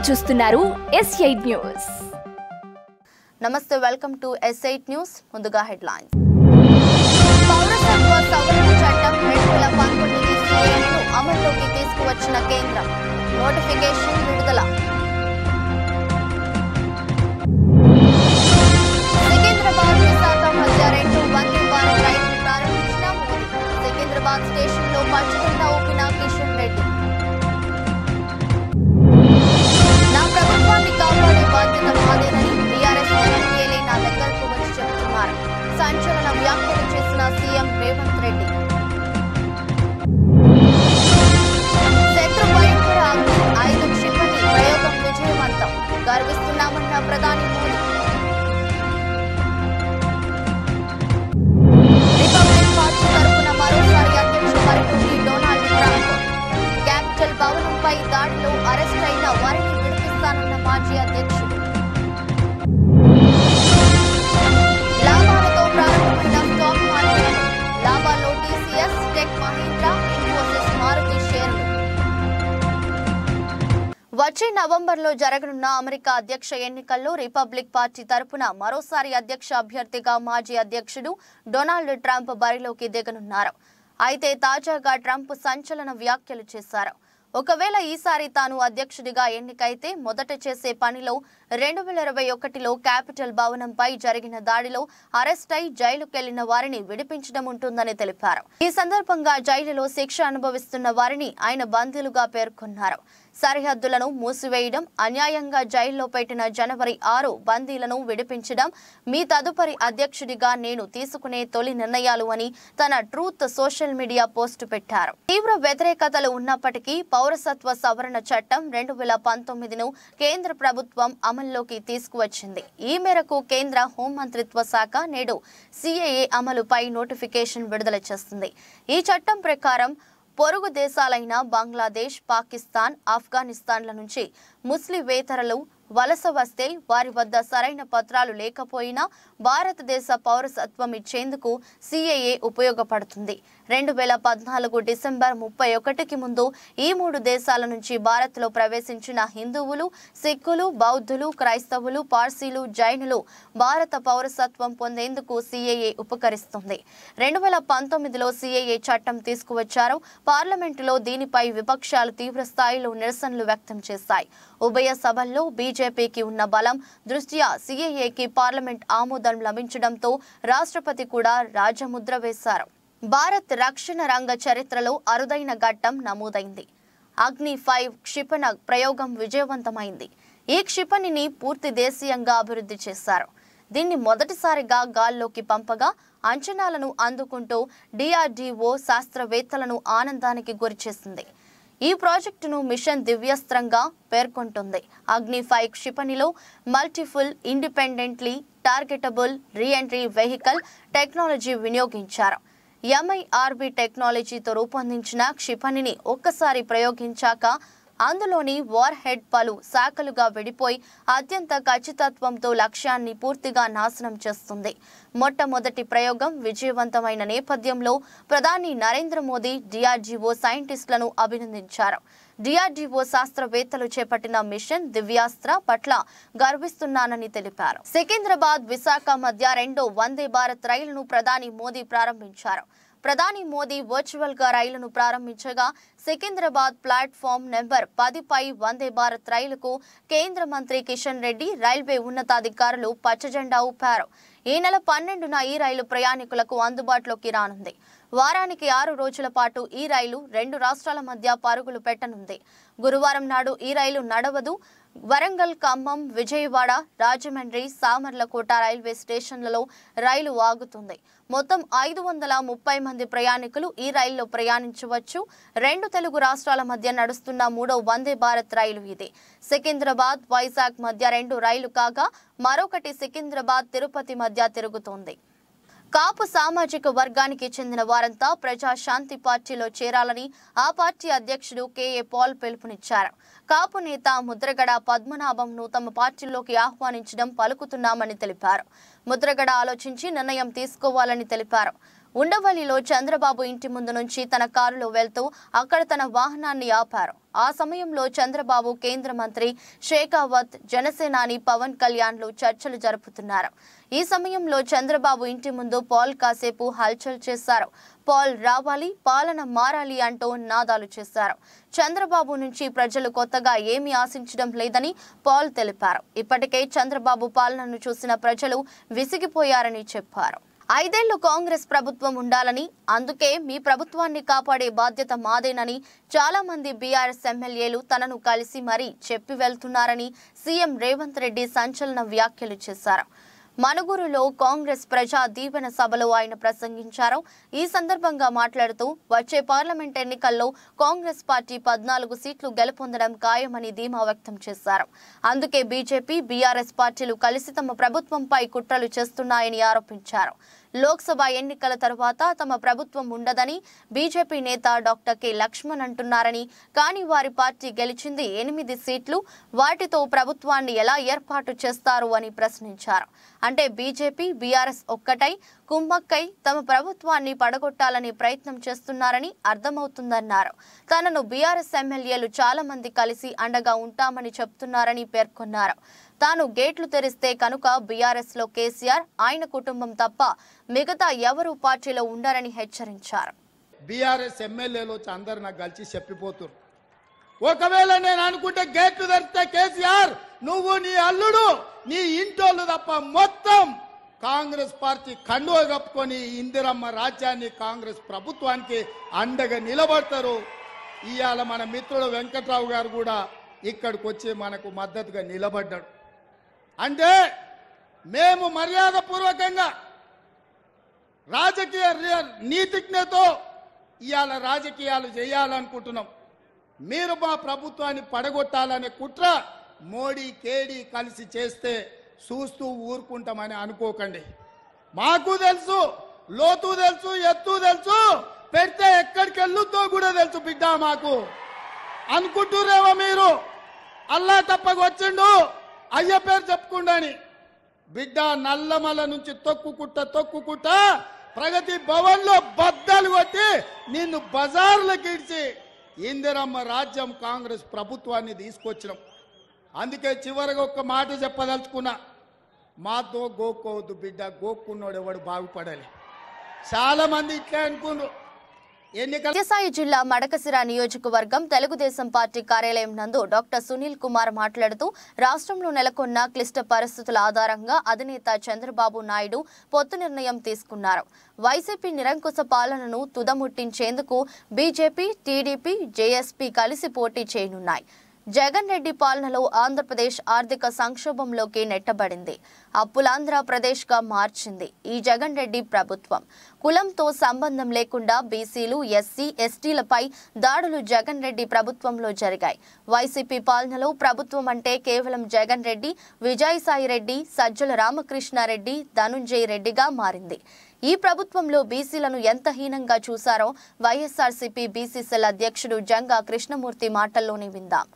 చూస్తున్నారు S8 news. నమస్తే, welcome to S8 news. ముందుగా హెడ్లైన్స్. పౌరసత్వ సవరణ చట్టం 2019 CAAను అమల్లోకి తీసుకువచ్చిన కేంద్రం, నోటిఫికేషన్ విడుదల. సికింద్రాబాద్ విశాఖ మధ్య 2 వందే భారత్ రైళ్లు ప్రారంభించిన మోదీ. సికింద్రాబాద్ స్టేషన్లో పచ్చజెండా ఊపిన కిషన్ రెడ్డి. నా ప్రభుత్వాన్ని కాపాడే బాధ్యత మాదేనని టీఆర్ఎస్ ఎమ్మెల్యేలే నా దగ్గరకు వచ్చి చెబుతున్నారు. సంచలన వ్యాఖ్యలు చేసిన సీఎం రేవంత్ రెడ్డి. శత్రు భయంకర అగ్ని 5 క్షిపణి ప్రయోగం విజయవంతం, గర్విస్తున్నామన్న ప్రధాని మోదీ. రిపబ్లిక్ పార్టీ తరఫున మరోసారి అధ్యక్ష బరిలోకి డొనాల్డ్ ట్రంప్. క్యాపిటల్ భవనంపై దాడిలో అరెస్ట్ అయిన వారిని విడిపిస్తానన్న మాజీ అధ్యక్షుడు. లాభాలతో ప్రారంభమైన స్టాక్ మార్కెట్, లాభాల్లో టీసీఎస్, టెక్ మహీంద్రా, ఇన్ఫోసిస్, మారుతి షేర్లు. వచ్చే నవంబర్లో జరగనున్న అమెరికా అధ్యక్ష ఎన్నికల్లో రిపబ్లిక్ పార్టీ తరపున మరోసారి అధ్యక్ష అభ్యర్థిగా మాజీ అధ్యక్షుడు డొనాల్డ్ ట్రంప్ బరిలోకి దిగనున్నారు. అయితే తాజాగా ట్రంప్ సంచలన వ్యాఖ్యలు చేశారు. ఒకవేళ ఈసారి తాను అధ్యక్షుడిగా ఎన్నికైతే మొదట చేసే పనిలో 2021లో క్యాపిటల్ భవనంపై జరిగిన దాడిలో అరెస్ట్ అయి జైలుకెళ్లిన వారిని విడిపించడం ఉంటుందని తెలిపారు. ఈ సందర్భంగా జైలులో శిక్ష అనుభవిస్తున్న వారిని ఆయన బందీలుగా పేర్కొన్నారు. సరిహద్దులను మూసివేయడం, అన్యాయంగా జైల్లో పెట్టిన జనవరి 6 బందీలను విడిపించడం మీ తదుపరి అధ్యక్షుడిగా నేను తీసుకునే తొలి నిర్ణయాలు అని తన ట్రూత్ సోషల్ మీడియా పోస్టు పెట్టారు. తీవ్ర వ్యతిరేకతలు ఉన్నప్పటికీ పౌరసత్వ సవరణ చట్టం 2019ను కేంద్ర ప్రభుత్వం అమల్లోకి తీసుకువచ్చింది. ఈ మేరకు కేంద్ర హోంమంత్రిత్వ శాఖ నేడు CAA అమలుపై నోటిఫికేషన్ విడుదల చేస్తుంది. ఈ చట్టం ప్రకారం పొరుగు దేశాలైన బంగ్లాదేశ్, పాకిస్తాన్, ఆఫ్ఘనిస్తాన్ల నుంచి ముస్లిమేతరులు వలస వస్తే వారి వద్ద సరైన పత్రాలు లేకపోయినా భారతదేశ పౌరసత్వం ఇచ్చేందుకు CAA ఉపయోగపడుతుంది. 2014 డిసెంబర్ 31కి ముందు ఈ 3 దేశాల నుంచి భారత్లో ప్రవేశించిన హిందువులు, సిక్కులు, బౌద్ధులు, క్రైస్తవులు, పార్సీలు, జైనులు భారత పౌరసత్వం పొందేందుకు CAA ఉపకరిస్తుంది. 2019లో CAA చట్టం తీసుకువచ్చారు. పార్లమెంటులో దీనిపై విపక్షాలు తీవ్ర స్థాయిలో నిరసనలు వ్యక్తం చేశాయి. ఉభయ సభల్లో బీజేపీకి ఉన్న బలం దృష్ట్యా CAAకి పార్లమెంట్ ఆమోదం లభించడంతో రాష్ట్రపతి కూడా రాజముద్ర వేశారు. భారత్ రక్షణ రంగ చరిత్రలో అరుదైన ఘట్టం నమోదైంది. అగ్ని 5 క్షిపణ ప్రయోగం విజయవంతమైంది. ఈ క్షిపణిని పూర్తి దేశీయంగా అభివృద్ధి చేశారు. దీన్ని మొదటిసారిగా గాల్లోకి పంపగా అంచనాలను అందుకుంటూ DRDO శాస్త్రవేత్తలను ఆనందానికి గురిచేసింది. ఈ ప్రాజెక్టును మిషన్ దివ్యాస్త్రంగా పేర్కొంటుంది. అగ్ని 5 క్షిపణిలో multiple independently targetable reentry vehicle technology వినియోగించారు. MIRV టెక్నాలజీతో రూపొందించిన క్షిపణిని ఒక్కసారి ప్రయోగించాక అందులోని వార్ హెడ్ పలు శాఖలుగా విడిపోయి అత్యంత ఖచ్చితత్వంతో లక్ష్యాన్ని పూర్తిగా నాశనం చేస్తుంది. మొట్టమొదటి ప్రయోగం విజయవంతమైన నేపథ్యంలో ప్రధాని నరేంద్ర మోదీ DRDO సైంటిస్టులను అభినందించారు. DRDO శాస్త్రవేత్తలు చేపట్టిన మిషన్ దివ్యాస్త్ర పట్ల గర్విస్తున్నానని తెలిపారు. సికింద్రాబాద్ విశాఖ మధ్య 2 వందే భారత్ రైలును ప్రధాని మోదీ ప్రారంభించారు. ప్రధాని మోదీ వర్చువల్ గా రైలును ప్రారంభించగా సికింద్రాబాద్ ప్లాట్ఫామ్ నెంబర్ 10పై వందే భారత్ రైలుకు కేంద్ర మంత్రి కిషన్ రెడ్డి, రైల్వే ఉన్నతాధికారులు పచ్చజెండా ఊపారు. ఈ నెల 12న ఈ రైలు ప్రయాణికులకు అందుబాటులోకి రానుంది. వారానికి 6 రోజుల పాటు ఈ రైలు 2 రాష్ట్రాల మధ్య పరుగులు పెట్టనుంది. గురువారం నాడు ఈ రైలు నడవదు. వరంగల్, ఖమ్మం, విజయవాడ, రాజమండ్రి, సామర్లకోట రైల్వే స్టేషన్లలో రైలు ఆగుతుంది. మొత్తం 530 మంది ప్రయాణికులు ఈ రైల్లో ప్రయాణించవచ్చు. 2 తెలుగు రాష్ట్రాల మధ్య నడుస్తున్న 3వ వందే భారత్ రైలు ఇది. సికింద్రాబాద్, వైజాగ్ మధ్య 2 రైలు కాగా మరొకటి సికింద్రాబాద్, తిరుపతి మధ్య తిరుగుతోంది. కాపు సామాజిక వర్గానికి చెందిన వారంతా ప్రజాశాంతి పార్టీలో చేరాలని ఆ పార్టీ అధ్యక్షుడు KA పాల్ పిలుపునిచ్చారు. కాపు నేత ముద్రగడ పద్మనాభంను తమ పార్టీలోకి ఆహ్వానించడం పలుకుతున్నామని తెలిపారు. ముద్రగడ ఆలోచించి నిర్ణయం తీసుకోవాలని తెలిపారు. ఉండవల్లిలో చంద్రబాబు ఇంటి ముందు నుంచి తన కారులో వెళ్తూ అక్కడ తన వాహనాన్ని ఆపారు. ఆ సమయంలో చంద్రబాబు, కేంద్ర మంత్రి షేకావత్, జనసేనాని పవన్ కళ్యాణ్లు చర్చలు జరుపుతున్నారు. ఈ సమయంలో చంద్రబాబు ఇంటి ముందు పాల్ కాసేపు హల్చల్ చేశారు. పాల్ రావాలి, పాలన మారాలి అంటూ నినాదాలు చేశారు. చంద్రబాబు నుంచి ప్రజలు కొత్తగా ఏమీ ఆశించడం లేదని పాల్ తెలిపారు. ఇప్పటికే చంద్రబాబు పాలనను చూసిన ప్రజలు విసిగిపోయారని చెప్పారు. 5 ఏళ్లు కాంగ్రెస్ ప్రభుత్వం ఉండాలని, అందుకే మీ ప్రభుత్వాన్ని కాపాడే బాధ్యత మాదేనని చాలా మంది బీఆర్ఎస్ ఎమ్మెల్యేలు తనను కలిసి మరీ చెప్పి వెళ్తున్నారని సీఎం రేవంత్ రెడ్డి సంచలన వ్యాఖ్యలు చేశారు. మనుగురులో కాంగ్రెస్ ప్రజా దీవెన సభలో ఆయన ప్రసంగించారు. ఈ సందర్భంగా మాట్లాడుతూ వచ్చే పార్లమెంట్ ఎన్నికల్లో కాంగ్రెస్ పార్టీ 14 సీట్లు గెలుపొందడం ఖాయమని ధీమా వ్యక్తం చేశారు. అందుకే బీజేపీ, బీఆర్ఎస్ పార్టీలు కలిసి తమ ప్రభుత్వంపై కుట్రలు చేస్తున్నాయని ఆరోపించారు. లోక్సభ ఎన్నికల తర్వాత తమ ప్రభుత్వం ఉండదని బీజేపీ నేత డాక్టర్ కె లక్ష్మణ్ అంటున్నారని, కానీ వారి పార్టీ గెలిచింది 8 సీట్లు, వాటితో ప్రభుత్వాన్ని ఎలా ఏర్పాటు చేస్తారు అని ప్రశ్నించారు. అంటే బీజేపీ, బీఆర్ఎస్ ఒక్కటై కుమ్మక్కై తమ ప్రభుత్వాన్ని పడగొట్టాలని ప్రయత్నం చేస్తున్నారని అర్థమవుతుందన్నారు. తనను బీఆర్ఎస్ ఎమ్మెల్యేలు చాలా మంది కలిసి అండగా ఉంటామని చెప్తున్నారని పేర్కొన్నారు. తాను గేట్లు తెరిస్తే కనుక బీఆర్ఎస్ లో కేసీఆర్, ఆయన కుటుంబం తప్ప మిగతా ఎవరు పార్టీలో ఉండరని హెచ్చరించారు. బీఆర్ఎస్ ఎమ్మెల్యేలు అందరు నాకు కలిసి చెప్పిపోతున్నారు. ఒకవేళ నేను అనుకుంటే గేట్లు తెరిస్తే కేసీఆర్, నువ్వు, నీ అల్లుడు, నీ ఇంటోళ్ళు తప్ప మొత్తం కాంగ్రెస్ పార్టీ కండువ కప్పుకొని ఇందిరమ్మ రాజ్యాన్ని, కాంగ్రెస్ ప్రభుత్వానికి అండగా నిలబడతారు. ఇవాళ మన మిత్రుడు వెంకట్రావు గారు కూడా ఇక్కడికి వచ్చి మనకు మద్దతుగా నిలబడ్డాడు. అంటే మేము మర్యాదపూర్వకంగా రాజకీయ నీతిజ్ఞతో ఇవాళ రాజకీయాలు చేయాలనుకుంటున్నాం. మీరు మా ప్రభుత్వాన్ని పడగొట్టాలనే కుట్ర మోడీ, కేడీ కలిసి చేస్తే చూస్తూ ఊరుకుంటామని అనుకోకండి. మాకు తెలుసు, లోతు తెలుసు, ఎత్తు తెలుసు, పెడితే ఎక్కడికి వెళ్ళుద్దో కూడా తెలుసు బిడ్డ. మాకు అనుకుంటురేమో మీరు అల్లా తప్పకు వచ్చిండు, అయ్య పేరు చెప్పుకుండాని. బిడ్డ నల్లమల నుంచి తొక్కుకుంట ప్రగతి భవన్ లో బద్దలు కొట్టి నిన్ను బజార్లకు ఇడిచి ఇందిరమ్మ రాజ్యం, కాంగ్రెస్ ప్రభుత్వాన్ని తీసుకొచ్చినాం. అందుకే చివరిగా ఒక్క మాట చెప్పదలుచుకున్నా, మాతో గోక్కోవద్దు బిడ్డ, గోక్కున్నాడు ఎవడు బాగుపడాలి. చాలా మంది ఇట్లా అనుకున్నారు. సత్యసాయి జిల్లా మడకసిర నియోజకవర్గం తెలుగుదేశం పార్టీ కార్యాలయం నందు డాక్టర్ సునీల్ కుమార్ మాట్లాడుతూ రాష్ట్రంలో నెలకొన్న క్లిష్ట పరిస్థితుల ఆధారంగా అధినేత చంద్రబాబు నాయుడు పొత్తు నిర్ణయం తీసుకున్నారు. వైసీపీ నిరంకుశ పాలనను తుదముట్టించేందుకు బీజేపీ, టీడీపీ, జేఎస్పీ కలిసి పోటీ చేయనున్నాయి. జగన్ రెడ్డి పాలనలో ఆంధ్రప్రదేశ్ ఆర్థిక సంక్షోభంలోకి నెట్టబడింది. అప్పులాంధ్రప్రదేశ్ గా మార్చింది ఈ జగన్ రెడ్డి ప్రభుత్వం. కులంతో సంబంధం లేకుండా బీసీలు, ఎస్సీ, ఎస్టీలపై దాడులు జగన్ రెడ్డి ప్రభుత్వంలో జరిగాయి. వైసీపీ పాలనలో ప్రభుత్వం అంటే కేవలం జగన్ రెడ్డి, విజయసాయి రెడ్డి, సజ్జల రామకృష్ణారెడ్డి, ధనుంజయ రెడ్డిగా మారింది. ఈ ప్రభుత్వంలో బీసీలను ఎంత హీనంగా చూశారో వైఎస్ఆర్సీపీ బీసీ సెల్ అధ్యక్షుడు జంగా కృష్ణమూర్తి మాటల్లోనే విందాం.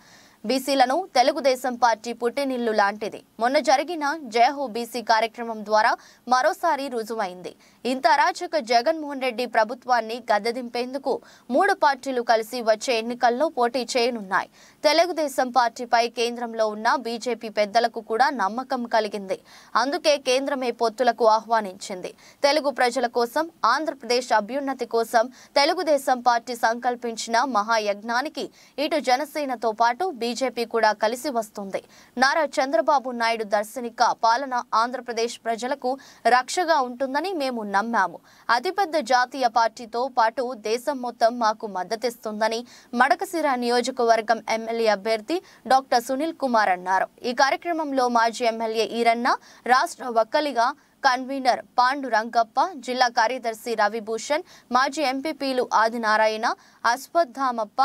బీసీలను తెలుగుదేశం పార్టీ పుట్టినిల్లు లాంటిది. మొన్న జరిగిన జయహో బీసీ కార్యక్రమం ద్వారా మరోసారి రుజువైంది. ఇంత అరాచక జగన్మోహన్ రెడ్డి ప్రభుత్వాన్ని గద్దెదింపేందుకు 3 పార్టీలు కలిసి వచ్చే ఎన్నికల్లో పోటీ చేయనున్నాయి. తెలుగుదేశం పార్టీపై కేంద్రంలో ఉన్న బీజేపీ పెద్దలకు కూడా నమ్మకం కలిగింది. అందుకే కేంద్రమే పొత్తులకు ఆహ్వానించింది. తెలుగు ప్రజల కోసం, ఆంధ్రప్రదేశ్ అభ్యున్నతి కోసం తెలుగుదేశం పార్టీ సంకల్పించిన మహాయజ్ఞానికి ఇటు జనసేనతో పాటు బీజేపీ కూడా కలిసి వస్తుంది. నారా చంద్రబాబు నాయుడు దర్శనిక పాలన ఆంధ్రప్రదేశ్ ప్రజలకు రక్షగా ఉంటుందని మేము నమ్మాము. అతిపెద్ద జాతీయ పార్టీతో పాటు దేశం మొత్తం మాకు మద్దతిస్తుందని మడకసిర నియోజకవర్గం ఎమ్మెల్యే అభ్యర్థి డాక్టర్ సునీల్ కుమార్ అన్నారు. ఈ కార్యక్రమంలో మాజీ ఎమ్మెల్యే ఈరన్న, రాష్ట్ర వక్కలిగా కన్వీనర్ పాండు రంగప్ప, జిల్లా కార్యదర్శి రవిభూషణ్, మాజీ ఎంపీపీలు ఆదినారాయణ, అశ్వత్థామప్ప,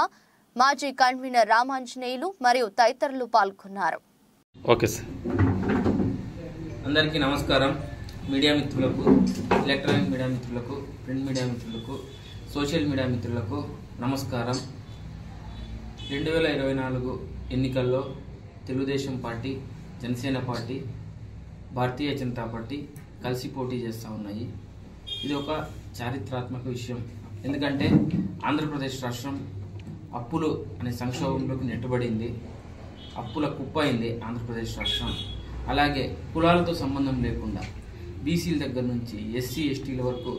మాజీ కన్వీనర్ రామాంజనేయులు మరియు తదితరులు పాల్గొన్నారు. Okay sir. అందరికీ నమస్కారం. మీడియా మిత్రులకు, ఎలక్ట్రానిక్ మీడియా మిత్రులకు, ప్రింట్ మీడియా మిత్రులకు, సోషల్ మీడియా మిత్రులకు నమస్కారం. 2024 ఎన్నికల్లో Telugu Desam party, Janasena party, Bharatiya Janata party కలిసి పోటీ చేస్తూ ఉన్నాయి. ఇది ఒక చారిత్రాత్మక విషయం. ఎందుకంటే ఆంధ్రప్రదేశ్ రాష్ట్రం అప్పులు అనే సంక్షోభంలోకి నెట్టబడింది, అప్పుల కుప్ప అయింది ఆంధ్రప్రదేశ్ రాష్ట్రం. అలాగే కులాలతో సంబంధం లేకుండా బీసీల దగ్గర నుంచి ఎస్సీ ఎస్టీల వరకు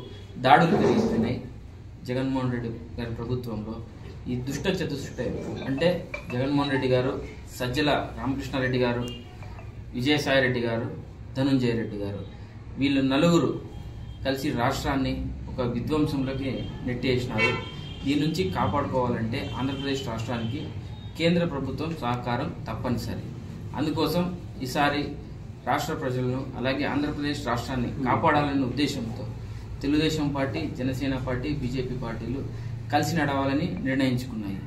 దాడులు పెరిగిపోయినాయి. జగన్మోహన్ రెడ్డి గారి ప్రభుత్వంలో ఈ దుష్ట చతుష్టయ అంటే జగన్మోహన్ రెడ్డి గారు, సజ్జల రామకృష్ణారెడ్డి గారు, విజయసాయి రెడ్డి గారు, ధనుంజయ రెడ్డి గారు, వీళ్ళు నలుగురు కలిసి రాష్ట్రాన్ని ఒక విధ్వంసంలోకి నెట్టేసినారు. దీని నుంచి కాపాడుకోవాలంటే ఆంధ్రప్రదేశ్ రాష్ట్రానికి కేంద్ర ప్రభుత్వం సహకారం తప్పనిసరి. అందుకోసం ఈసారి రాష్ట్ర ప్రజలను అలాగే ఆంధ్రప్రదేశ్ రాష్ట్రాన్ని కాపాడాలనే ఉద్దేశంతో Telugu Desam party, Janasena party, BJP పార్టీలు కలిసి నడవాలని నిర్ణయించుకున్నాయి.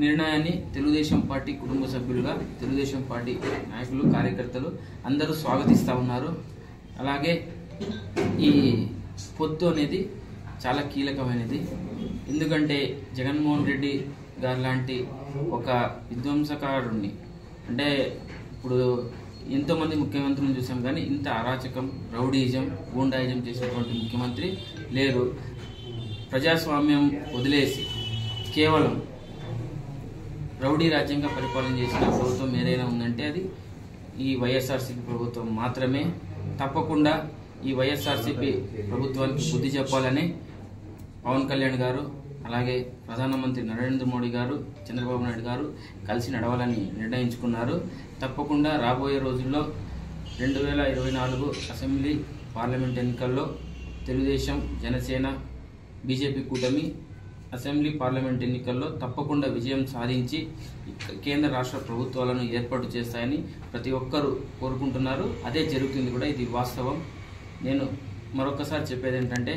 నిర్ణయాన్ని తెలుగుదేశం పార్టీ కుటుంబ సభ్యులుగా తెలుగుదేశం పార్టీ నాయకులు, కార్యకర్తలు అందరూ స్వాగతిస్తూ ఉన్నారు. అలాగే ఈ పొత్తు అనేది చాలా కీలకమైనది. ఎందుకంటే జగన్మోహన్ రెడ్డి గారు లాంటి ఒక విధ్వంసకారుణ్ణి, అంటే ఇప్పుడు ఎంతోమంది ముఖ్యమంత్రులను చూసాం కానీ ఇంత అరాచకం, రౌడీయిజం, గూండాయిజం చేసినటువంటి ముఖ్యమంత్రి లేరు. ప్రజాస్వామ్యం వదిలేసి కేవలం రౌడీ రాజ్యంగా పరిపాలన చేసిన ప్రభుత్వం ఏదైనా ఉందంటే అది ఈ వైఎస్ఆర్సీపీ ప్రభుత్వం మాత్రమే. తప్పకుండా ఈ వైఎస్ఆర్సీపీ ప్రభుత్వానికి బుద్ధి చెప్పాలని పవన్ కళ్యాణ్ గారు, అలాగే ప్రధానమంత్రి నరేంద్ర మోడీ గారు, చంద్రబాబు నాయుడు గారు కలిసి నడవాలని నిర్ణయించుకున్నారు. తప్పకుండా రాబోయే రోజుల్లో 2024 అసెంబ్లీ పార్లమెంట్ ఎన్నికల్లో తెలుగుదేశం, జనసేన, బీజేపీ కూటమి అసెంబ్లీ పార్లమెంట్ ఎన్నికల్లో తప్పకుండా విజయం సాధించి కేంద్ర రాష్ట్ర ప్రభుత్వాలను ఏర్పాటు చేస్తాయని ప్రతి ఒక్కరూ కోరుకుంటున్నారు. అదే జరుగుతుంది కూడా, ఇది వాస్తవం. నేను మరొకసారి చెప్పేది ఏంటంటే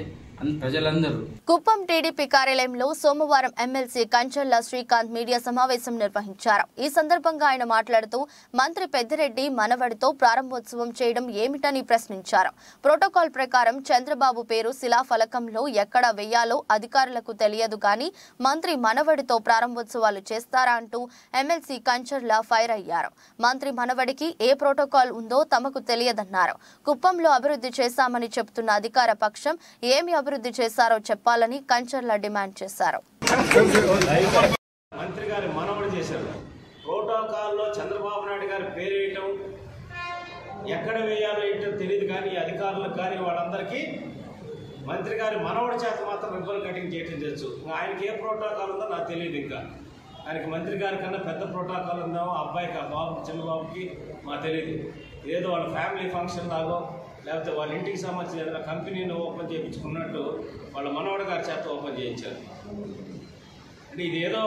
ప్రజలందరూ కుప్పం టీడీపీ కార్యాలయంలో సోమవారం ఎమ్మెల్సీ కంచర్ల శ్రీకాంత్ మీడియా సమావేశం నిర్వహించారు. ఈ సందర్భంగా ఆయన మాట్లాడుతూ మంత్రి పెద్దిరెడ్డి మనవడితో ప్రారంభోత్సవం చేయడం ఏమిటని ప్రశ్నించారు. ప్రోటోకాల్ ప్రకారం చంద్రబాబు పేరు శిలాఫలకంలో ఎక్కడ వెయ్యాలో అధికారులకు తెలియదు కానీ మంత్రి మనవడితో ప్రారంభోత్సవాలు చేస్తారా అంటూ ఎమ్మెల్సీ కంచర్ల ఫైర్ అయ్యారు. మంత్రి మనవడికి ఏ ప్రోటోకాల్ ఉందో తమకు తెలియదన్నారు. కుప్పంలో అభివృద్ధి చేశామని చెబుతున్న అధికార పక్షం ఏమి అభివృద్ధి చేశారో చెప్పాలని కంచర్ల డిమాండ్ చేశారు. మంత్రి గారి మనవడు చేశారు. ప్రోటోకాల్లో చంద్రబాబు నాయుడు గారి పేరు వేయటం, ఎక్కడ వేయాలో ఏంటో తెలియదు కానీ అధికారులకు కానీ వాళ్ళందరికీ మంత్రి గారి మనవడి చేత మాత్రం రిబ్బన్ కటింగ్ చేయటం తెలుసు. ఆయనకి ఏ ప్రోటోకాల్ ఉందో నాకు తెలియదు. ఇంకా ఆయనకి మంత్రి గారి కన్నా పెద్ద ప్రోటోకాల్ ఉందేమో అబ్బాయికి, ఆ బాబు చిన్నబాబుకి మాకు తెలియదు. ఏదో వాళ్ళ ఫ్యామిలీ ఫంక్షన్ లాగో లేకపోతే వాళ్ళ ఇంటికి సంబంధించిన ఏదైనా కంపెనీని ఓపెన్ చేయించుకున్నట్టు వాళ్ళ మనవడి గారి చేత ఓపెన్ చేయించారు. అంటే ఇదేదో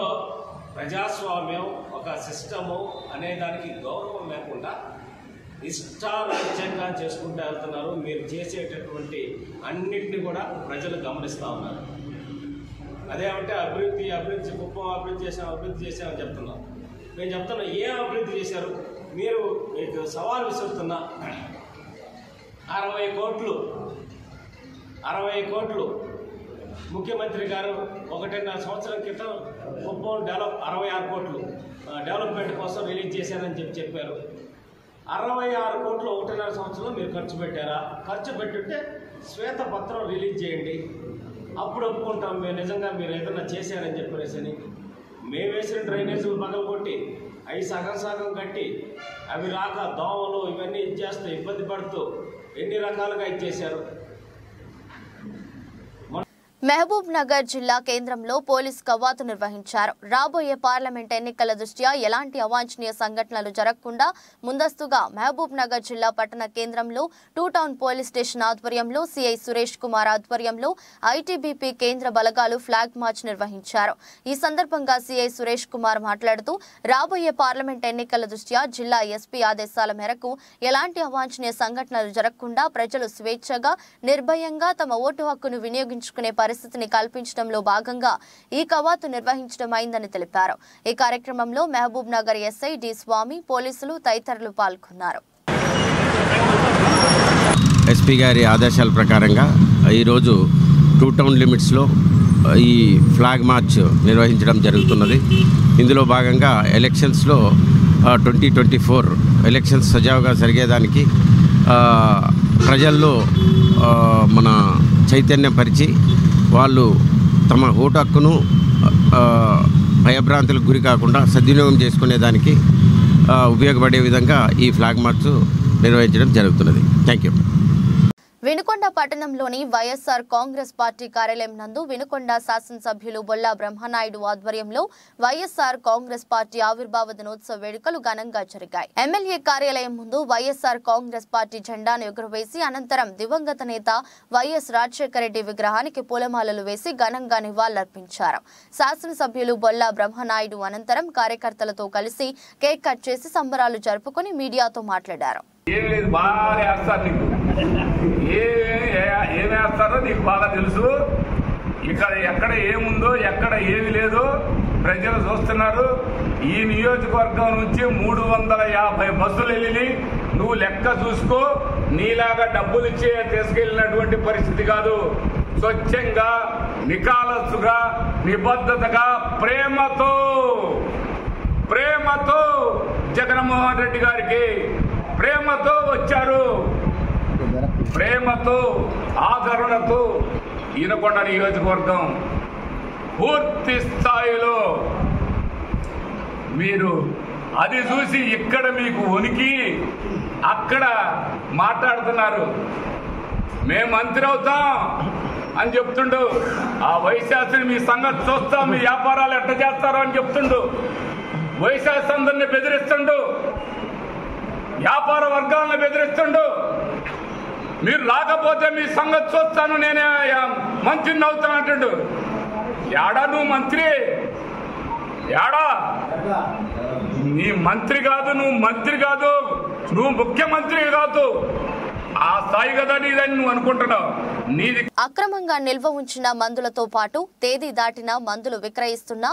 ప్రజాస్వామ్యం, ఒక సిస్టము అనే దానికి గౌరవం లేకుండా ఇష్టారాజ్యంగా చేసుకుంటూ వెళ్తున్నారు. మీరు చేసేటటువంటి అన్నింటినీ కూడా ప్రజలు గమనిస్తూ ఉన్నారు. అదేమంటే అభివృద్ధి కుప్పం అభివృద్ధి చేసామని చెప్తున్నాం. మేము చెప్తున్నాం ఏం అభివృద్ధి చేశారు? మీరు మీకు సవాల్ విసురుతున్నా 60 కోట్లు ముఖ్యమంత్రి గారు 1.5 సంవత్సరం క్రితం కుప్పం 66 కోట్లు డెవలప్మెంట్ కోసం రిలీజ్ చేశారని చెప్పారు. 66 కోట్లు 1.5 సంవత్సరంలో మీరు ఖర్చు పెట్టారా? ఖర్చు పెట్టుంటే శ్వేతపత్రం రిలీజ్ చేయండి, అప్పుడు ఒప్పుకుంటాం మేము నిజంగా మీరు ఏదైనా చేశారని చెప్పేసి. మేము వేసిన డ్రైనేజీలు పగలగొట్టి అవి సగం కట్టి అవి రాక దోమలు ఇవన్నీ ఇచ్చేస్తూ ఇబ్బంది పడుతూ ఎన్ని రకాలుగా ఇచ్చేశారు. మహబూబ్ నగర్ జిల్లా కేంద్రంలో పోలీస్ కవాతు నిర్వహించారు. రాబోయే పార్లమెంట్ ఎన్నికల దృష్ట్యా ఎలాంటి అవాంఛనీయ సంఘటనలు జరగకుండా ముందస్తుగా మహబూబ్ నగర్ జిల్లా పట్టణ కేంద్రంలో 2 టౌన్ పోలీస్ స్టేషన్ ఆధ్వర్యంలో సిఐ సురేష్ కుమార్ ఆధ్వర్యంలో ఐటీబీపీ కేంద్ర బలగాలు ఫ్లాగ్ మార్చ్ నిర్వహించారు. ఈ సందర్భంగా సిఐ సురేష్ కుమార్ మాట్లాడుతూ రాబోయే పార్లమెంట్ ఎన్నికల దృష్ట్యా జిల్లా ఎస్పీ ఆదేశాల మేరకు ఎలాంటి అవాంఛనీయ సంఘటనలు జరగకుండా ప్రజలు స్వేచ్ఛగా, నిర్భయంగా తమ ఓటు హక్కును వినియోగించుకునే పరిస్థితిని కల్పించడంలో భాగంగా ఈ కవాతు నిర్వహించడం అయిందని తెలిపారు. ఈ కార్యక్రమంలో మహబూబ్ నగర్ ఎస్ఐ డి స్వామి, పోలీసులు తదితరులు పాల్గొన్నారు. ఎస్పీ గారి ఆదేశాల ప్రకారంగా ఈరోజు 2 టౌన్ లిమిట్స్లో ఈ ఫ్లాగ్ మార్చ్ నిర్వహించడం జరుగుతున్నది. ఇందులో భాగంగా ఎలక్షన్స్లో 2024 ఎలక్షన్స్ సజావుగా జరిగేదానికి ప్రజల్లో మన చైతన్యపరిచి వాళ్ళు తమ ఓటు హక్కును భయభ్రాంతులకు గురి కాకుండా సద్వినియోగం చేసుకునేదానికి ఉపయోగపడే విధంగా ఈ ఫ్లాగ్ మార్చ్ నిర్వహించడం జరుగుతున్నది. Thank you. వినుకొండ పట్టణంలోని వైఎస్ఆర్ కాంగ్రెస్ పార్టీ కార్యాలయం నందు వినుకొండ శాసనసభ్యులు బొల్లా బ్రహ్మనాయుడు ఆధ్వర్యంలో వైఎస్ఆర్ కాంగ్రెస్ పార్టీ ఆవిర్భావ దినోత్సవ వేడుకలు ఘనంగా జరిగాయి. ఎమ్మెల్యే కార్యాలయం ముందు వైఎస్ఆర్ కాంగ్రెస్ పార్టీ జెండాను ఎగురవేసి అనంతరం దివంగత నేత వైఎస్ రాజశేఖర రెడ్డి విగ్రహానికి పూలమాలలు వేసి ఘనంగా నివాళులర్పించారు. శాసనసభ్యులు బొల్లా బ్రహ్మనాయుడు అనంతరం కార్యకర్తలతో కలిసి కేక్ కట్ చేసి సంబరాలు జరుపుకొని మీడియాతో మాట్లాడారు. ఏమేస్తారో నీకు బాగా తెలుసు. ఇక్కడ ఎక్కడ ఏముందో ఎక్కడ ఏమి లేదో ప్రజలు చూస్తున్నారు. ఈ నియోజకవర్గం నుంచి 350 బస్సులు వెళ్ళి నువ్వు లెక్క చూసుకో. నీలాగా డబ్బులు ఇచ్చే తీసుకెళ్లినటువంటి పరిస్థితి కాదు. స్వచ్ఛంగా, నికాలస్సుగా, నిబద్ధతగా, ప్రేమతో జగన్మోహన్ రెడ్డి గారికి ప్రేమతో వచ్చారు. ప్రేమతో, ఆదరణతో ఈనకొండ నియోజకవర్గం పూర్తి స్థాయిలో మీరు అది చూసి ఇక్కడ మీకు వణికి అక్కడ మాట్లాడుతున్నారు. మేము మంత్రి అవుతాం అని చెప్తుండు. ఆ వైశాస్త్రి మీ సంగతి చూస్తాం, మీ వ్యాపారాలు ఎట్ట చేస్తారో అని చెప్తుండు. వైశాస్త్రి అందరినీ బెదిరిస్తుండు, వ్యాపార వర్గాలను బెదిరిస్తుండు. మీరు రాకపోతే మీ సంగతి చూస్తాను, నేనే మంత్రిని అవుతాను అంటుండు. ఏడా నువ్వు మంత్రి? ఏడా నీ మంత్రి కాదు, నువ్వు మంత్రి కాదు, నువ్వు ముఖ్యమంత్రి కాదు. ఆ స్థాయి కదా నీదని నువ్వు అనుకుంటున్నావు. నీది అక్రమంగా నిల్వ ఉంచిన మందులతో పాటు తేదీ దాటిన మందులు విక్రయిస్తున్న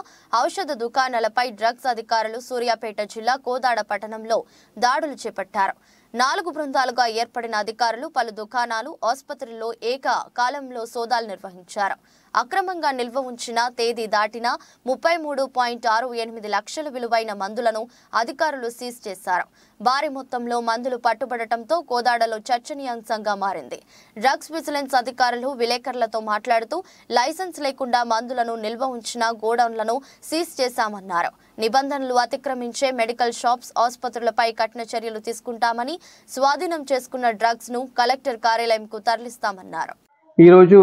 ఔషధ దుకాణాలపై డ్రగ్స్ అధికారులు సూర్యాపేట జిల్లా కోదాడ పట్టణంలో దాడులు చేపట్టారు. 4 బృందాలుగా ఏర్పడిన అధికారులు పలు దుకాణాలు, ఆసుపత్రుల్లో ఏకకాలంలో సోదాలు నిర్వహించారు. అక్రమంగా నిల్వ ఉంచిన తేదీ దాటిన 33.68 లక్షల విలువైన మందులను అధికారులు సీజ్ చేశారు. భారీ మొత్తంలో మందులు పట్టుబడటంతో కోదాడలో చర్చనీయాంశంగా మారింది. డ్రగ్స్ విజిలెన్స్ అధికారులు విలేకరులతో మాట్లాడుతూ లైసెన్స్ లేకుండా మందులను నిల్వ ఉంచిన గోడౌన్లను సీజ్ చేశామన్నారు. నిబంధనలు అతిక్రమించే మెడికల్ షాప్స్, ఆసుపత్రులపై కఠిన చర్యలు తీసుకుంటామని, స్వాధీనం చేసుకున్న డ్రగ్స్ ను కలెక్టర్ కార్యాలయంకు తరలిస్తామన్నారు. ఈరోజు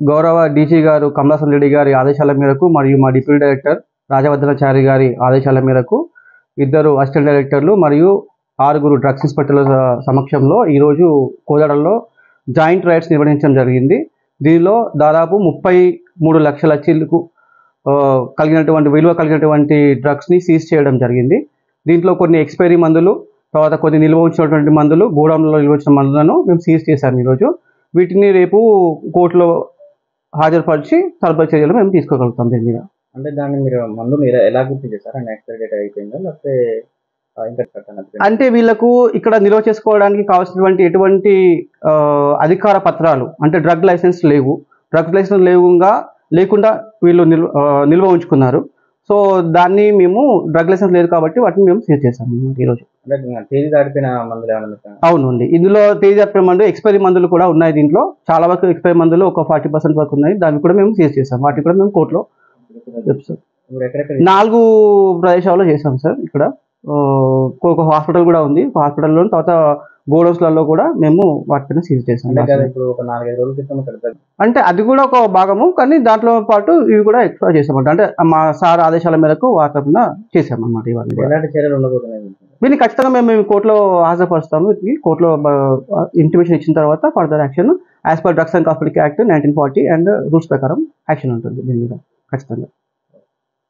గౌరవ డీజీ గారు కమలాసన్ రెడ్డి గారి ఆదేశాల మేరకు మరియు మా డిప్యూటీ డైరెక్టర్ రాజవర్ధనాచారి గారి ఆదేశాల మేరకు 2 అసిస్టెంట్ డైరెక్టర్లు మరియు 6 డ్రగ్స్ ఇన్స్పెక్టర్ల సమక్షంలో ఈరోజు కోదాడలో జాయింట్ రైడ్స్ నిర్వహించడం జరిగింది. దీనిలో దాదాపు 33 లక్షల చిల్లుకు విలువ కలిగినటువంటి డ్రగ్స్ని సీజ్ చేయడం జరిగింది. దీంట్లో కొన్ని ఎక్స్పైరీ మందులు, తర్వాత కొన్ని నిల్వ ఉంచినటువంటి మందులు, గోడౌన్లో నిల్వ ఉంచిన మందులను మేము సీజ్ చేశాము. ఈరోజు వీటిని రేపు కోర్టులో హాజరుపరిచి తదుపరి చర్యలు మేము తీసుకోగలుగుతాం. దీని మీద అంటే దాన్ని మందు ఎలా గుర్తు చేశారు? అంటే ఎక్స్పైరీ డేట్ అయిపోయిందా లేకపోతే అంటే వీళ్ళకు ఇక్కడ నిల్వ చేసుకోవడానికి కావాల్సినటువంటి ఎటువంటి అధికార పత్రాలు అంటే డ్రగ్ లైసెన్స్ లేవు. డ్రగ్ లైసెన్స్ లేకుండా వీళ్ళు నిల్వ ఉంచుకున్నారు. సో దాన్ని మేము డ్రగ్ లైసెన్స్ లేదు కాబట్టి వాటిని మేము సీజ్ చేసాము ఈరోజు. తేదీ దాటిపోయిన మందులు ఏమన్నా? అవునండి, ఇందులో తేదీ దాటిపోయిన మందులు, ఎక్స్పైరీ మందులు కూడా ఉన్నాయి. దీంట్లో చాలా వరకు ఎక్స్పైరీ మందులు ఒక 40% వరకు ఉన్నాయి. దాన్ని కూడా మేము సీజ్ చేసాం. వాటిని కూడా మేము కోర్టులో 4 ప్రదేశాల్లో చేసాం సార్. ఇక్కడ ఒక హాస్పిటల్ కూడా ఉంది. హాస్పిటల్లో తర్వాత గోడౌన్స్లలో కూడా మేము వాటిపైన సీజ్ చేసాం. ఒక 4-5 రోజుల క్రితం అంటే అది కూడా ఒక భాగము, కానీ దాంట్లో పాటు ఇవి కూడా ఎక్స్ట్రా చేసామంట. అంటే మా సార్ ఆదేశాల మేరకు వాటిపైన చేసామన్నమాట. ఇవన్నీ ఎలాంటి చర్యలు ఉండబోతున్నాయి? వీటిని ఖచ్చితంగా మేము కోర్టులో హాజరుపరుస్తాము. వీటికి కోర్టులో ఇంటిమేషన్ ఇచ్చిన తర్వాత further action as per drugs and cosmetic act 1940 and rules ప్రకారం యాక్షన్ ఉంటుంది దీని మీద ఖచ్చితంగా.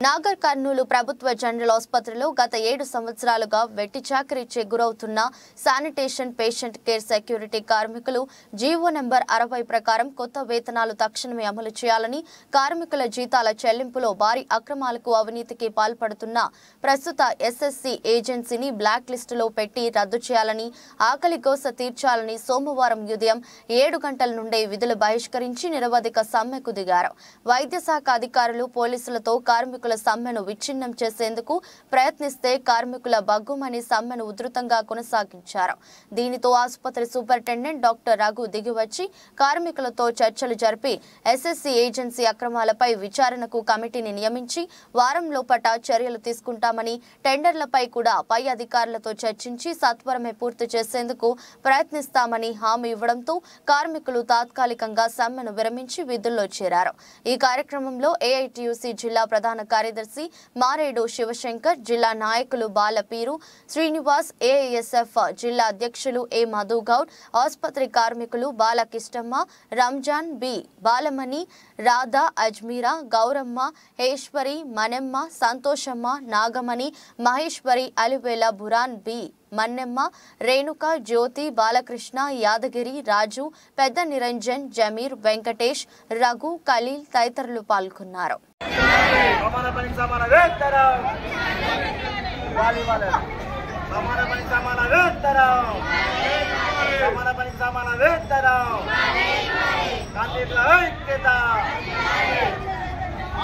నాగర్ కర్నూలు ప్రభుత్వ జనరల్ ఆసుపత్రిలో గత 7 సంవత్సరాలుగా వెట్టి చాకరీకి గురవుతున్న శానిటేషన్, పేషెంట్ కేర్, సెక్యూరిటీ కార్మికులు జీవో నెంబర్ 60 ప్రకారం కొత్త వేతనాలు తక్షణమే అమలు చేయాలని, కార్మికుల జీతాల చెల్లింపులో భారీ అక్రమాలకు, అవినీతికి పాల్పడుతున్న ప్రస్తుత ఎస్ఎస్సి ఏజెన్సీని బ్లాక్ లిస్టులో పెట్టి రద్దు చేయాలని, ఆకలి కోస తీర్చాలని సోమవారం ఉదయం 7 గంటల నుండే విధులు బహిష్కరించి నిరవధిక సమ్మెకు దిగారు. వైద్య శాఖ అధికారులు, పోలీసులతో కార్మికులు కార్మికుల సమ్మెను విచ్ఛిన్నం చేసేందుకు ప్రయత్నిస్తే కార్మికుల బగ్గుమని సమ్మెను ఉధృతంగా కొనసాగించారు. దీనితో ఆసుపత్రి సూపరింటెండెంట్ డాక్టర్ రఘు దిగివచ్చి కార్మికులతో చర్చలు జరిపి ఎస్ఎస్సీ ఏజెన్సీ అక్రమాలపై విచారణకు కమిటీని నియమించి వారం లోపట చర్యలు తీసుకుంటామని, టెండర్లపై కూడా పై అధికారులతో చర్చించి సత్వరమే పూర్తి చేసేందుకు ప్రయత్నిస్తామని హామీ ఇవ్వడంతో కార్మికులు తాత్కాలికంగా సమ్మెను విరమించి విధుల్లో చేరారు. ఈ కార్యక్రమంలో ఏఐటియుసి జిల్లా ప్రధాన కార్యదర్శి మారేడు శివశంకర్, జిల్లా నాయకులు బాలపీరు శ్రీనివాస్, ఏఐఎస్ఎఫ్ జిల్లా అధ్యక్షులు ఏ మధుగౌడ్, ఆసుపత్రి కార్మికులు బాలకిష్టమ్మ, రంజాన్ బి, బాలమణి, రాధా, అజ్మీరా, గౌరమ్మ, హేశ్వరి, మನೆమ్మ, సంతోషమ్మ, నాగమణి, మహేశ్వరి, అలివేల, బురాన్ బి, మన్నెమ్మ, రేణుక, జ్యోతి, బాలకృష్ణ, యాదగిరి, రాజు, పెద్ద నిరంజన్, జమీర్, వెంకటేష్, రఘు, ఖలీల్ తదితరులు పాల్గొన్నారు.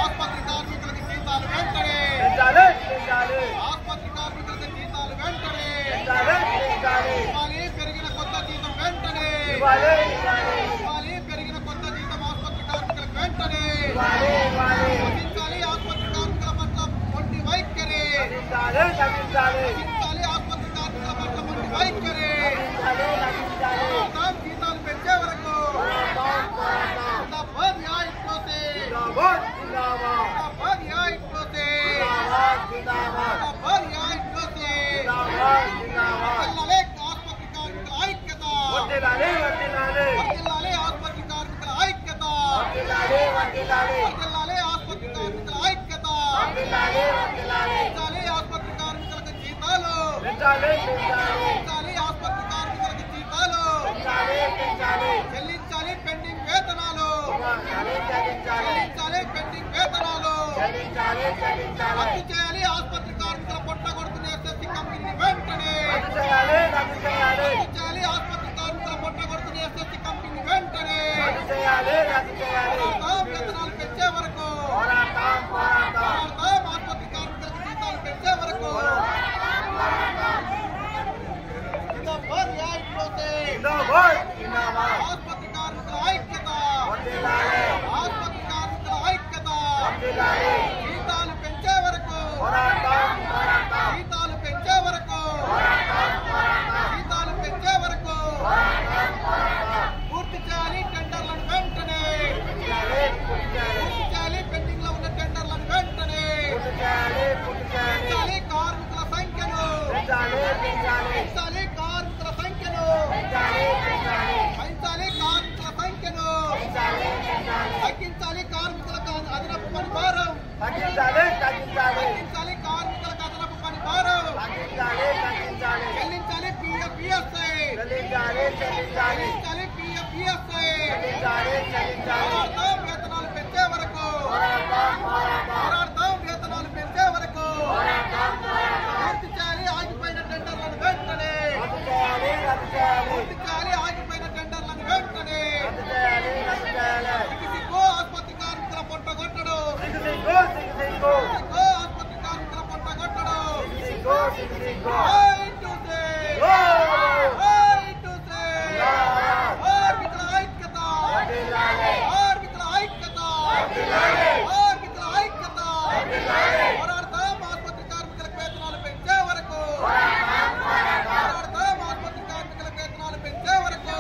ఆసుపత్రి కార్మికులకు జీతాలు వెంటనే, ఆసుపత్రి కార్మికులకు జీతాలు వెంటనే, ఇవ్వాలి పెరిగిన కొత్త జీతం వెంటనే, ఇవ్వాలి పెరిగిన కొత్త జీతం ఆసుపత్రి కార్మికులకు వెంటనే, రచించాలి ఆసుపత్రి కార్మికుల పట్ల మొండి వైఖరి, రచించాలి ఆసుపత్రి కార్మికుల పట్ల మొండి వైఖరి, జీతాలు పెంచే వరకు చెల్లించాలి పెండింగ్ వేతనాలు, చెల్లించాలి పెండింగ్ వేతనాలు, రద్దు చేయాలి ఆసుపత్రి కార్మికుల పొట్ట కొడుతున్న ఎస్ఎస్సీ కంపెనీని వెంటనే, రద్దు చేయాలి ఆసుపత్రి కార్మికుల పొట్ట కొడుతున్న ఎస్ఎస్సీ కంపెనీని వెంటనే, వేతనాలు పెంచే వరకు, ఆసుపత్రి కార్మికులకు జీతాలు పెంచే వరకు ఆసుపత్రి కార్మికుల ఐక్యత, ఆసుపత్రి కార్మికుల ఐక్యత, జీతాలు పెంచే వరకు, జీతాలు పెంచే వరకు, జీతాలు పెంచే వరకు పూర్తి చేయాలి టెండర్లను వెంటనే, పూర్తి చేయాలి పెండింగ్ లో ఉన్న టెండర్లను వెంటనే, పెంచాలి కార్మికుల సంఖ్యను, పెంచాలి కార్మికుల సంఖ్యను, పెంచాలి కార్మికుల సంఖ్యను, తగ్గించాలి కార్మికులకు అదనపు పని భారం, తగ్గించాలి కార్మికులకు అదనపు పని భారం, చెల్లించాలి పిఎఫ్ఈఎస్ఐ, చెల్లించాలి పిఎఫ్ఈఎస్ఐ, పోరాడతాం వేతనాలు పెంచే వరకు, పోరాడతాం వేతనాలు పెంచే వరకు, పూర్తి చేయాలి ఆగిపోయిన టెండర్లను వెంటనే, పూర్తి చేయాలి ఆగిపోయిన టెండర్లను వెంటనే, సిగ్గు ఆసుపత్రి కార్మికుల పొట్ట కొట్టడు, సిగ్గు ఆసుపత్రి కార్మికుల పొట్ట కొట్టడు, కార్మికుల ఐక్యత, కార్మికుల ఐక్యత, కార్మికుల ఐక్యత, పోరాడతాం ఆసుపత్రి కార్మికులకు వేతనాలు పెంచే వరకు, పోరాడతాం ఆసుపత్రి కార్మికులకు వేతనాలు పెంచే వరకు.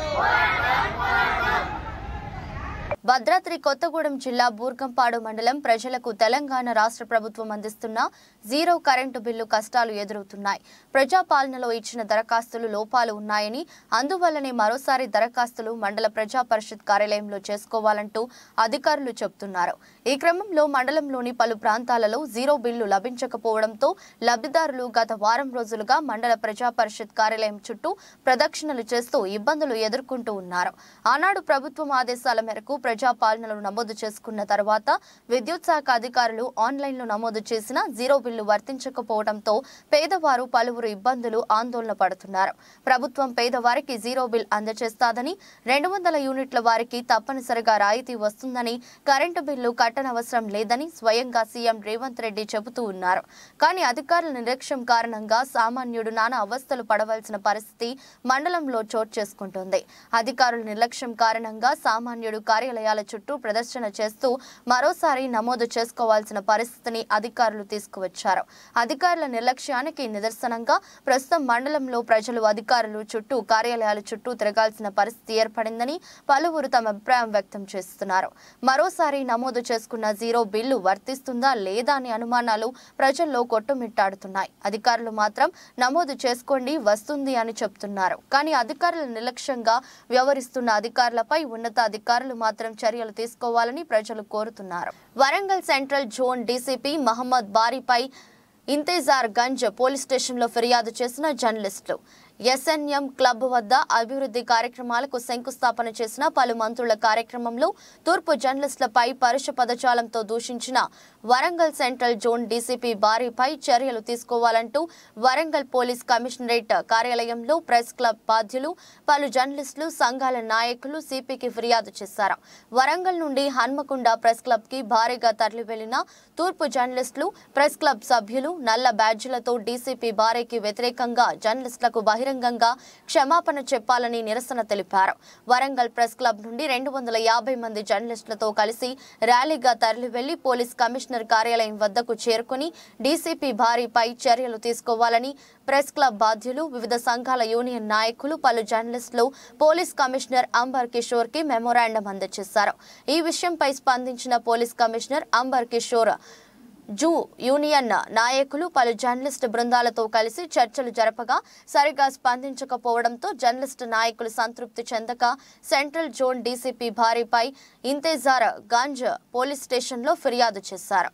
భద్రాద్రి కొత్తగూడెం జిల్లా బూర్గంపాడు మండలం ప్రజలకు తెలంగాణ రాష్ట్ర ప్రభుత్వం అందిస్తున్న జీరో కరెంటు బిల్లు కష్టాలు ఎదురవుతున్నాయి. ప్రజాపాలనలో ఇచ్చిన దరఖాస్తులు లోపాలు ఉన్నాయని, అందువల్లనే మరోసారి దరఖాస్తులు మండల ప్రజా పరిషత్ కార్యాలయంలో చేసుకోవాలంటూ అధికారులు చెబుతున్నారు. ఈ క్రమంలో మండలంలోని పలు ప్రాంతాలలో జీరో బిల్లు లభించకపోవడంతో లబ్ధిదారులు గత వారం రోజులుగా మండల ప్రజా పరిషత్ కార్యాలయం చుట్టూ ప్రదక్షిణలు చేస్తూ ఇబ్బందులు ఎదుర్కొంటూ ఉన్నారు. ఆనాడు ప్రభుత్వం ఆదేశాల మేరకు ప్రజాపాలనలు నమోదు చేసుకున్న తర్వాత విద్యుత్ శాఖ అధికారులు ఆన్లైన్లో నమోదు చేసిన జీరో బిల్లు బిల్లు వర్తించకపోవడంతో పేదవారు పలువురు ఇబ్బందులు ఆందోళన పడుతున్నారు. ప్రభుత్వం పేదవారికి జీరో బిల్ అందజేస్తాదని, 200 యూనిట్ల వారికి తప్పనిసరిగా రాయితీ వస్తుందని, కరెంటు బిల్లు కట్టనవసరం లేదని స్వయంగా సీఎం రేవంత్ రెడ్డి చెబుతూ ఉన్నారు. కానీ అధికారుల నిర్లక్ష్యం కారణంగా సామాన్యుడు నానా అవస్థలు పడవలసిన పరిస్థితి మండలంలో చోటు చేసుకుంటుంది. అధికారుల నిర్లక్ష్యం కారణంగా సామాన్యుడు కార్యాలయాల చుట్టూ ప్రదర్శన చేస్తూ మరోసారి నమోదు చేసుకోవాల్సిన పరిస్థితిని అధికారులు తీసుకువచ్చారు. అధికారుల నిర్లక్ష్యానికి నిదర్శనంగా ప్రస్తుతం మండలంలో ప్రజలు అధికారులు చుట్టూ కార్యాలయాల చుట్టూ తిరగాల్సిన పరిస్థితి ఏర్పడిందని పలువురు తమ అభిప్రాయం వ్యక్తం చేస్తున్నారు. మరోసారి నమోదు చేసుకున్న జీరో బిల్లు వర్తిస్తుందా లేదా అనే అనుమానాలు ప్రజల్లో కొట్టుమిట్టాడుతున్నాయి. అధికారులు మాత్రం నమోదు చేసుకోండి వస్తుంది అని చెప్తున్నారు. కానీ అధికారుల నిర్లక్ష్యంగా వ్యవహరిస్తున్న అధికారులపై ఉన్నతాధికారులు మాత్రం చర్యలు తీసుకోవాలని ప్రజలు కోరుతున్నారు. Warangal central zone DCP Mohammed బారీపై ఇంతేజార్ గంజ్ పోలీస్ స్టేషన్లో ఫిర్యాదు చేసిన జర్నలిస్టులు. ఎస్ఎన్ఎం క్లబ్ వద్ద అభివృద్ధి కార్యక్రమాలకు శంకుస్థాపన చేసిన పలు మంత్రుల కార్యక్రమంలో తూర్పు జర్నలిస్టులపై పరుష పదజాలంతో దూషించిన వరంగల్ సెంట్రల్ జోన్ డీసీపీ బారీపై చర్యలు తీసుకోవాలంటూ వరంగల్ పోలీస్ కమిషనరేట్ కార్యాలయంలో ప్రెస్ క్లబ్ బాధ్యులు, పలు జర్నలిస్టులు, సంఘాల నాయకులు సిపికి ఫిర్యాదు చేశారు. వరంగల్ నుండి హన్మకొండ ప్రెస్ క్లబ్ కి భారీగా తరలి వెళ్లిన తూర్పు జర్నలిస్టులు, ప్రెస్ క్లబ్ సభ్యులు నల్ల బ్యాడ్జీలతో డీసీపీ బారీకి వ్యతిరేకంగా జర్నలిస్టులకు బహిరంగంగా క్షమాపణ చెప్పాలని నిరసన తెలిపారు. వరంగల్ ప్రెస్ క్లబ్ నుండి 250 మంది జర్నలిస్టులతో కలిసి ర్యాలీగా తరలి వెళ్లి పోలీస్ కమిషనర్ కార్యాలయం వద్దకు చేరుకుని డీసీపీ బారీపై చర్యలు తీసుకోవాలని ప్రెస్ క్లబ్ బాధ్యులు, వివిధ సంఘాల యూనియన్ నాయకులు, పలు జర్నలిస్టులు పోలీస్ కమిషనర్ అంబర్ కిషోర్ కి మెమోరాండం అందజేశారు. ఈ విషయంపై స్పందించిన police commissioner Amber Kishore Jha union నాయకులు, పలు జర్నలిస్టు బృందాలతో కలిసి చర్చలు జరపగా సరిగా స్పందించకపోవడంతో జర్నలిస్టు నాయకులు సంతృప్తి చెందక సెంట్రల్ జోన్ డీసీపీ బారీపై ఇంతేజార్ గంజ్ పోలీస్ స్టేషన్లో ఫిర్యాదు చేశారు.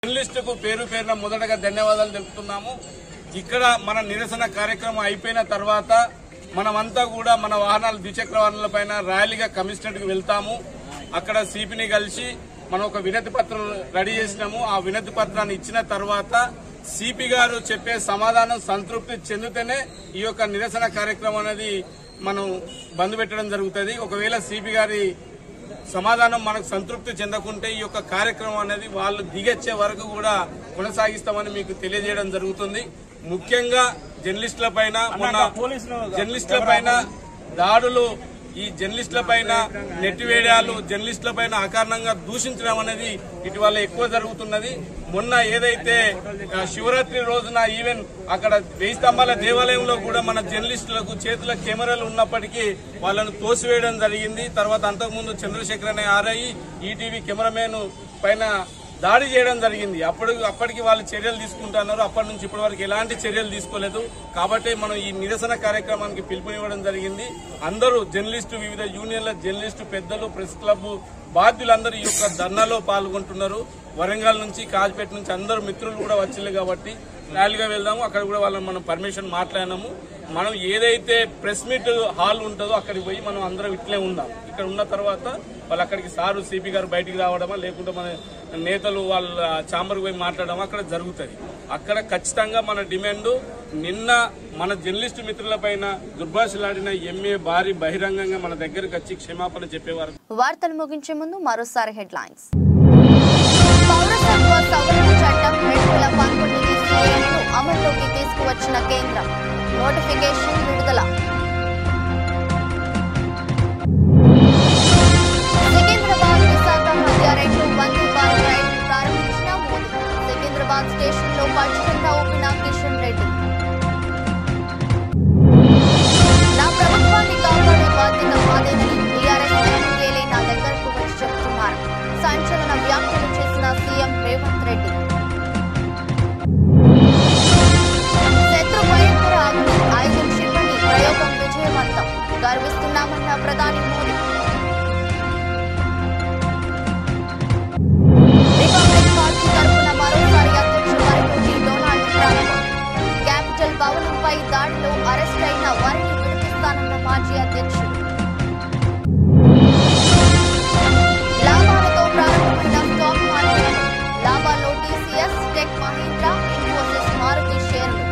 జర్నలిస్టుకు పేరు పేరున మొదటగా ధన్యవాదాలు తెలుపుతున్నాము. ఇక్కడ మన నిరసన కార్యక్రమం అయిపోయిన తర్వాత మనమంతా కూడా మన వాహనాలు, ద్విచక్ర వాహనాలపైన ర్యాలీగా కమిషనరేట్ కు వెళ్తాము. అక్కడ సిపిని కలిసి మనం ఒక వినతి పత్రం రెడీ చేసినాము. ఆ వినతి పత్రాన్ని ఇచ్చిన తర్వాత సిపి గారు చెప్పే సమాధానం సంతృప్తి చెందితేనే ఈ యొక్క నిరసన కార్యక్రమం అనేది మనం బంద్ పెట్టడం జరుగుతుంది. ఒకవేళ సిపి గారి సమాధానం మనకు సంతృప్తి చెందకుంటే ఈ యొక్క కార్యక్రమం అనేది వాళ్ళు దిగొచ్చే వరకు కూడా కొనసాగిస్తామని మీకు తెలియజేయడం జరుగుతుంది. ముఖ్యంగా జర్నలిస్టుల పైన దాడులు, ఈ జర్నలిస్టుల పైన నెట్టివేయడాలు, జర్నలిస్టుల పైన అకారణంగా దూషించడం అనేది ఇటీవల ఎక్కువ జరుగుతున్నది. మొన్న ఏదైతే శివరాత్రి రోజున ఈవెన్ అక్కడ 1000 స్తంభాల దేవాలయంలో కూడా మన జర్నలిస్టులకు చేతుల కెమెరాలు ఉన్నప్పటికీ వాళ్ళను తోసివేయడం జరిగింది. తర్వాత అంతకుముందు చంద్రశేఖర్ అనే ఆర్ఐ ఈటీవీ కెమెరామెన్ పైన దాడి చేయడం జరిగింది. అప్పటికి వాళ్ళు చర్యలు తీసుకుంటున్నారు. అప్పటి నుంచి ఇప్పటి వరకు ఎలాంటి చర్యలు తీసుకోలేదు. కాబట్టి మనం ఈ నిరసన కార్యక్రమానికి పిలుపునివ్వడం జరిగింది. అందరూ జర్నలిస్టు, వివిధ యూనియన్ల జర్నలిస్టు పెద్దలు, ప్రెస్ క్లబ్ బాధ్యులందరూ ఈ యొక్క ధర్నాలో పాల్గొంటున్నారు. వరంగల్ నుంచి, కాజ్పేట నుంచి అందరూ మిత్రులు కూడా వచ్చింది కాబట్టి ర్యాలీగా వెళ్దాము. అక్కడ కూడా వాళ్ళని మనం పర్మిషన్ మాట్లాడినాము. మనం ఏదైతే ప్రెస్ మీట్ హాల్ ఉంటుందో అక్కడికి పోయి మనం అందరం ఇట్లే ఉందాం. ఇక్కడ ఉన్న తర్వాత వాళ్ళు అక్కడికి సారు సిపి గారు బయటికి రావడమా, లేకుంటే మన నేతలు వాళ్ళ ఛాంబర్కి పోయి మాట్లాడమా అక్కడ జరుగుతుంది. అక్కడ ఖచ్చితంగా మన డిమాండ్, నిన్న మన జర్నలిస్టు మిత్రులపైన దుర్భాషలాడిన ఎంఏ బారీ బహిరంగంగా మన దగ్గరకు వచ్చి క్షమాపణ చెప్పేవారు. వార్తలు ముగించే ముందు మరోసారి హెడ్లైన్స్. పౌరసత్వ సవరణ చట్టం 2019 అమల్లోకి తీసుకువచ్చిన కేంద్రం, నోటిఫికేషన్ విడుదల. సికింద్రాబాద్ విశాఖ మధ్య 2 వందే భారత్ రైళ్లు ప్రారంభించిన మోదీ. సికింద్రాబాద్ స్టేషన్లో పచ్చిజెండా ఊపిన కిషన్ రెడ్డి. నా ప్రభుత్వాన్ని కాపాడే బాధ్యత మాదేనని టీఆర్ఎస్ ఎమ్మెల్యేలే నా దగ్గరకు వచ్చి చెబుతున్నారు. సంచలన వ్యాఖ్యలు చేసిన సీఎం రేవంత్ రెడ్డి. శత్రు భయంకర అగ్ని 5 క్షిపణి ప్రయోగం క్యాపిటల్ భవనంపై దాడిలో అరెస్ట్ అయిన వారిని విడిపిస్తానన్న మాజీ అధ్యక్షుడు. లాభాలతో ప్రారంభమైన స్టాక్ మార్కెట్, లాభాల్లో టీసీఎస్, టెక్ మహీంద్రా, ఇన్ఫోసిస్, మారుతి షేర్లు.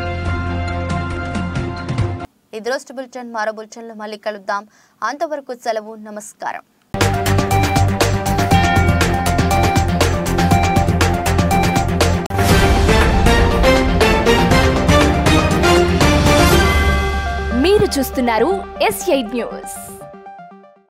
ఈ దృష్టి బులెటిన్ మరో బులెటిన్లో మళ్ళీ కలుద్దాం. అంతవరకు సెలవు. నమస్కారం. మీరు చూస్తున్నారు S8 న్యూస్.